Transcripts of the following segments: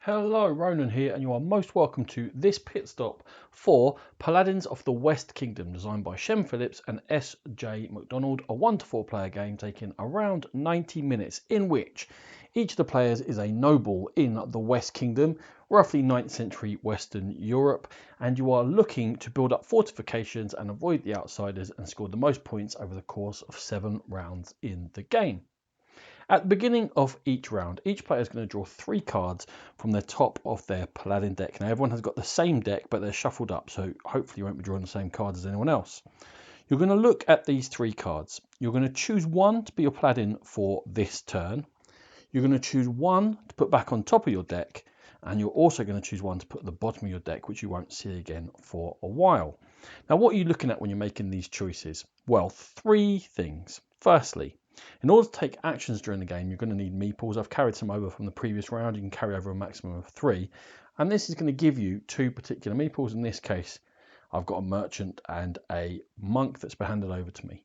Hello, Ronan here, and you are most welcome to this pit stop for Paladins of the West Kingdom, designed by Shem, Phillips and S.J. Macdonald, a 1 to 4 player game taking around 90 minutes, in which each of the players is a noble in the West Kingdom, roughly 9th century Western Europe, and you are looking to build up fortifications and avoid the outsiders and score the most points over the course of 7 rounds in the game. At the beginning of each round, each player is going to draw 3 cards from the top of their Paladin deck. Now, everyone has got the same deck, but they're shuffled up, so hopefully you won't be drawing the same cards as anyone else. You're going to look at these 3 cards. You're going to choose one to be your Paladin for this turn. You're going to choose one to put back on top of your deck, and you're also going to choose one to put at the bottom of your deck, which you won't see again for a while. Now, what are you looking at when you're making these choices? Well, 3 things. Firstly, in order to take actions during the game, you're going to need meeples. I've carried some over from the previous round. You can carry over a maximum of 3. And this is going to give you 2 particular meeples. In this case, I've got a merchant and a monk that's been handed over to me.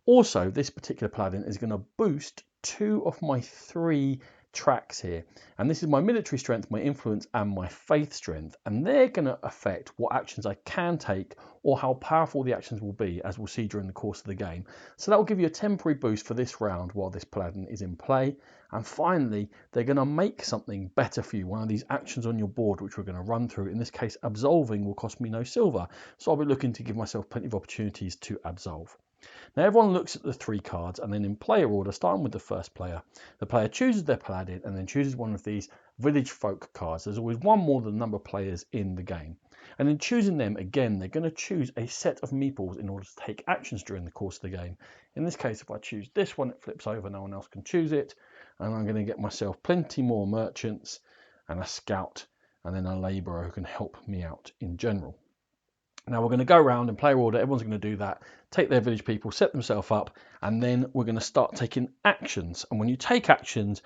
Also, this particular paladin is going to boost 2 of my 3 tracks here. And this is my military strength, my influence, and my faith strength. And they're going to affect what actions I can take or how powerful the actions will be, as we'll see during the course of the game. So that will give you a temporary boost for this round while this paladin is in play. And finally, they're going to make something better for you. One of these actions on your board, which we're going to run through. In this case, absolving will cost me no silver. So I'll be looking to give myself plenty of opportunities to absolve. Now, everyone looks at the 3 cards, and then in player order, starting with the first player, the player chooses their paladin and then chooses one of these village folk cards. There's always one more than the number of players in the game. And in choosing them, again, they're going to choose a set of meeples in order to take actions during the course of the game. In this case, if I choose this one, it flips over, no one else can choose it. And I'm going to get myself plenty more merchants and a scout and then a labourer who can help me out in general. Now we're going to go around in player order, everyone's going to do that, take their village people, set themselves up, and then we're going to start taking actions. And when you take actions,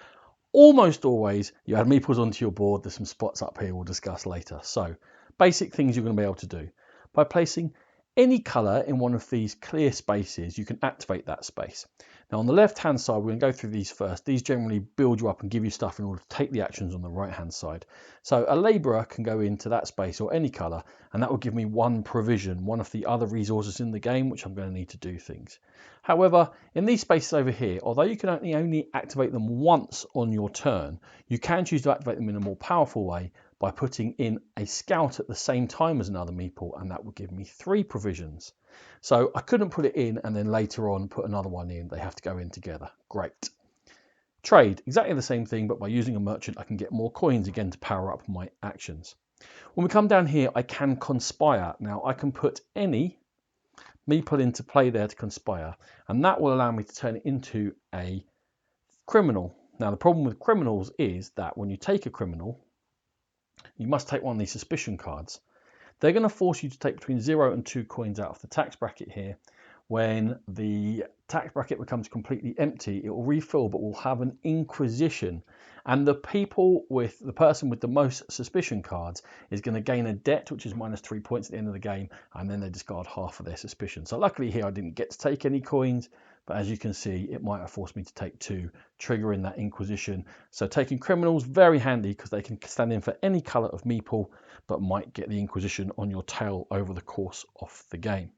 almost always you add meeples onto your board. There's some spots up here we'll discuss later. So basic things you're going to be able to do. By placing any colour in one of these clear spaces, you can activate that space. Now on the left hand side, we're going to go through these first. These generally build you up and give you stuff in order to take the actions on the right hand side. So a labourer can go into that space or any colour, and that will give me 1 provision, one of the other resources in the game, which I'm going to need to do things. However, in these spaces over here, although you can only activate them once on your turn, you can choose to activate them in a more powerful way by putting in a scout at the same time as another meeple, and that will give me 3 provisions. So I couldn't put it in and then later on put another one in. They have to go in together. Great. Trade, exactly the same thing, but by using a merchant I can get more coins again to power up my actions. When we come down here, I can conspire. Now I can put any meeple into play there to conspire, and that will allow me to turn it into a criminal. Now the problem with criminals is that when you take a criminal, you must take one of these suspicion cards. They're going to force you to take between 0 and 2 coins out of the tax bracket here. When the tax bracket becomes completely empty, it will refill, but will have an inquisition. And the person with the most suspicion cards is going to gain a debt, which is minus 3 points at the end of the game, and then they discard half of their suspicion. So luckily here I didn't get to take any coins, but as you can see, it might have forced me to take 2, triggering that inquisition. So taking criminals, very handy because they can stand in for any colour of meeple, but might get the inquisition on your tail over the course of the game.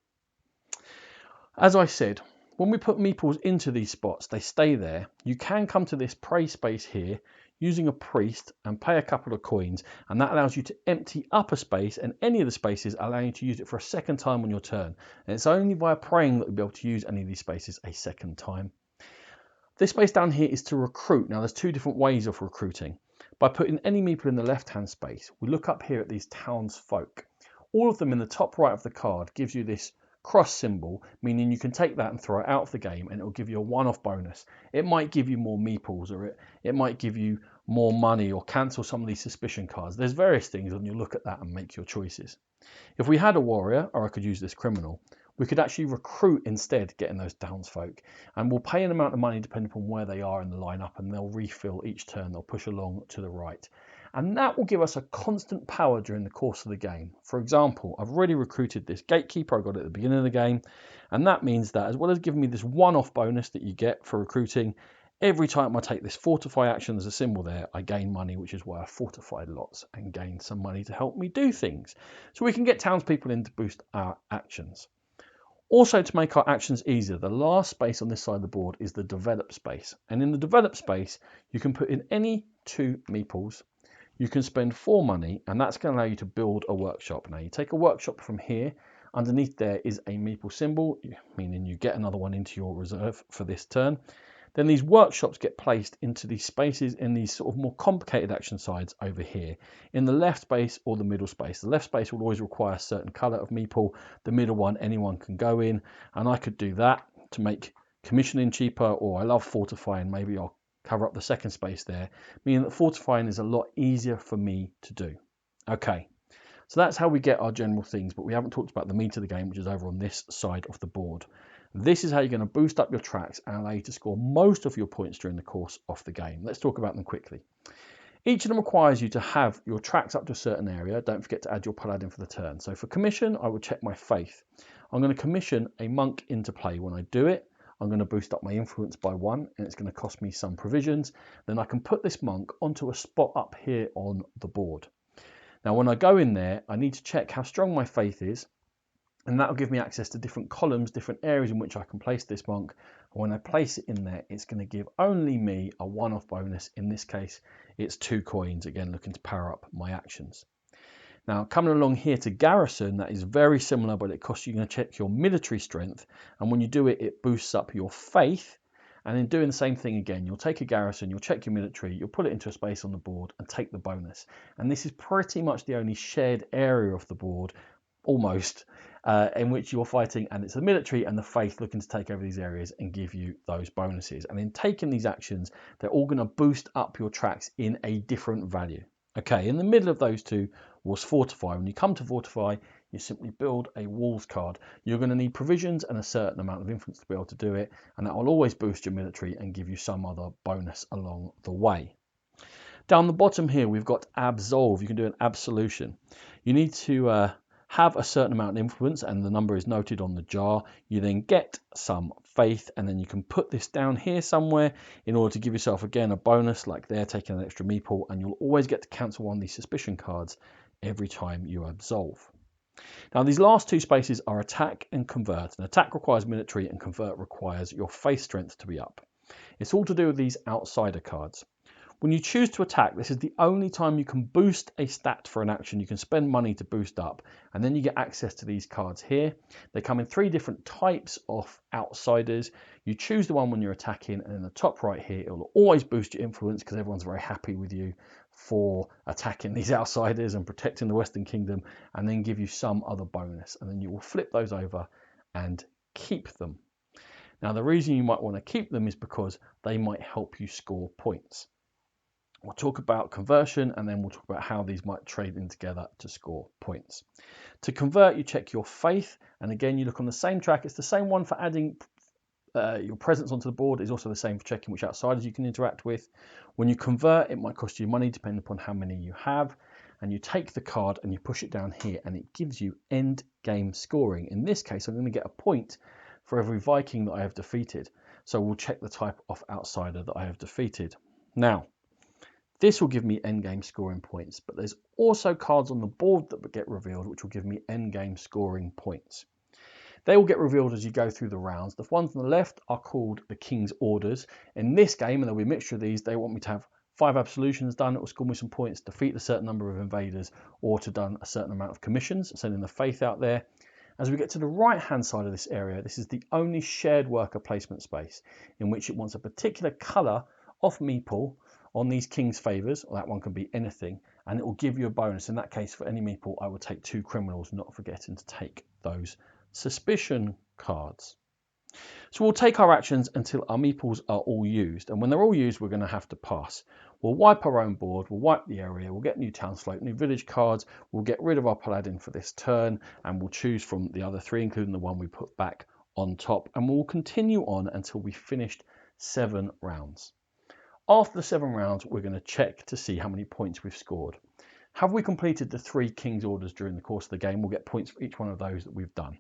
As I said, when we put meeples into these spots, they stay there. You can come to this prey space here using a priest and pay a couple of coins, and that allows you to empty up a space, and any of the spaces allow you to use it for a second time on your turn. And it's only by praying that you'll be able to use any of these spaces a second time. This space down here is to recruit. Now there's 2 different ways of recruiting. By putting any meeple in the left-hand space, we look up here at these townsfolk. All of them in the top right of the card gives you this cross symbol, meaning you can take that and throw it out of the game and it will give you a one-off bonus. It might give you more meeples, or it might give you more money, or cancel some of these suspicion cards. There's various things, and you look at that and make your choices. If we had a warrior, or I could use this criminal, we could actually recruit instead, getting those townsfolk, and we'll pay an amount of money depending upon where they are in the lineup, and they'll refill each turn. They'll push along to the right. And that will give us a constant power during the course of the game. For example, I've already recruited this gatekeeper. I got it at the beginning of the game. And that means that as well as giving me this one-off bonus that you get for recruiting, Every time I take this fortify action, there's a symbol there, I gain money, which is why I fortified lots and gain some money to help me do things. So we can get townspeople in to boost our actions. Also, to make our actions easier, the last space on this side of the board is the develop space. And in the develop space, you can put in any 2 meeples. You can spend 4 money, and that's going to allow you to build a workshop. Now, you take a workshop from here. Underneath there is a meeple symbol, meaning you get another one into your reserve for this turn. Then these workshops get placed into these spaces in these sort of more complicated action sides over here, in the left space or the middle space. The left space will always require a certain colour of meeple. The middle one, anyone can go in, and I could do that to make commissioning cheaper, or I love fortifying, maybe I'll cover up the second space there, meaning that fortifying is a lot easier for me to do. Okay, so that's how we get our general things, but we haven't talked about the meat of the game, which is over on this side of the board. This is how you're going to boost up your tracks and allow you to score most of your points during the course of the game. Let's talk about them quickly. Each of them requires you to have your tracks up to a certain area. Don't forget to add your paladin for the turn. So for commission, I would check my faith. I'm going to commission a monk into play. When I do it, I'm going to boost up my influence by 1, and it's going to cost me some provisions. Then I can put this monk onto a spot up here on the board. Now, when I go in there, I need to check how strong my faith is, and that will give me access to different columns, different areas in which I can place this monk. And when I place it in there, it's going to give only me a one-off bonus. In this case, it's 2 coins, again, looking to power up my actions. Now, coming along here to garrison, that is very similar, but it costs you going to check your military strength. And when you do it, it boosts up your faith. And in doing the same thing again, you'll take a garrison, you'll check your military, you'll put it into a space on the board and take the bonus. And this is pretty much the only shared area of the board, almost, in which you're fighting, and it's the military and the faith looking to take over these areas and give you those bonuses. And in taking these actions, they're all going to boost up your tracks in a different value. Okay, in the middle of those two was fortify. When you come to fortify, you simply build a walls card. You're going to need provisions and a certain amount of influence to be able to do it, and that will always boost your military and give you some other bonus along the way. Down the bottom here, we've got absolve. You can do an absolution. You need to have a certain amount of influence, and the number is noted on the jar. You then get some faith, and then you can put this down here somewhere in order to give yourself again a bonus, like they're taking an extra meeple, and you'll always get to cancel one of these suspicion cards every time you absolve. Now, these last 2 spaces are attack and convert. And attack requires military, and convert requires your faith strength to be up. It's all to do with these outsider cards. When you choose to attack, this is the only time you can boost a stat for an action. You can spend money to boost up, and then you get access to these cards here. They come in 3 different types of outsiders. You choose the one when you're attacking, and in the top right here, it will always boost your influence because everyone's very happy with you for attacking these outsiders and protecting the Western Kingdom, and then give you some other bonus. And then you will flip those over and keep them. Now, the reason you might want to keep them is because they might help you score points. We'll talk about conversion, and then we'll talk about how these might trade in together to score points. To convert, you check your faith, and again, you look on the same track. It's the same one for adding your presence onto the board. It's also the same for checking which outsiders you can interact with. When you convert, it might cost you money depending upon how many you have, and you take the card and you push it down here, and it gives you end game scoring. In this case, I'm going to get a point for every Viking that I have defeated. So we'll check the type of outsider that I have defeated. Now, this will give me endgame scoring points, but there's also cards on the board that get revealed, which will give me endgame scoring points. They will get revealed as you go through the rounds. The ones on the left are called the King's Orders. In this game, and there'll be a mixture of these, they want me to have 5 absolutions done. It will score me some points, defeat a certain number of invaders, or to done a certain amount of commissions, sending the faith out there. As we get to the right-hand side of this area, this is the only shared worker placement space in which it wants a particular colour of meeple on these King's Favours, or that one can be anything, and it will give you a bonus. In that case, for any meeple, I will take 2 criminals, not forgetting to take those suspicion cards. So we'll take our actions until our meeples are all used, and when they're all used, we're going to have to pass. We'll wipe our own board, we'll wipe the area, we'll get new townsfolk, new village cards, we'll get rid of our paladin for this turn, and we'll choose from the other 3, including the one we put back on top, and we'll continue on until we finished 7 rounds. After the 7 rounds, we're going to check to see how many points we've scored. Have we completed the 3 King's Orders during the course of the game? We'll get points for each one of those that we've done.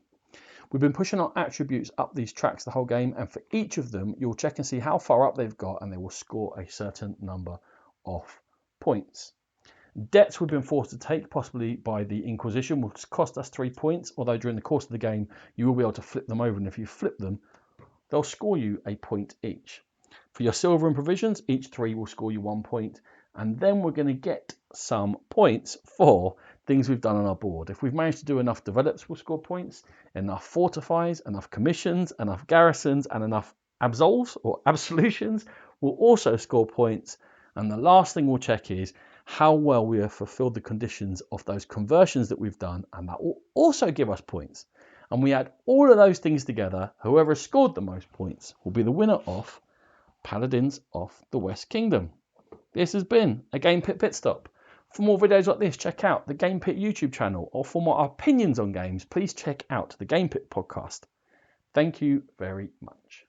We've been pushing our attributes up these tracks the whole game, and for each of them, you'll check and see how far up they've got, and they will score a certain number of points. Debts we've been forced to take, possibly by the Inquisition, will cost us 3 points, although during the course of the game, you will be able to flip them over, and if you flip them, they'll score you a point each. For your silver and provisions, each 3 will score you 1 point, and then we're going to get some points for things we've done on our board. If we've managed to do enough develops, we'll score points, enough fortifies, enough commissions, enough garrisons, and enough absolves or absolutions will also score points. And the last thing we'll check is how well we have fulfilled the conditions of those conversions that we've done, and that will also give us points. And we add all of those things together, whoever has scored the most points will be the winner of Paladins of the West Kingdom. This has been a Game Pit Stop. For more videos like this, check out the Game Pit YouTube channel, or for more opinions on games, please check out the Game Pit podcast. Thank you very much.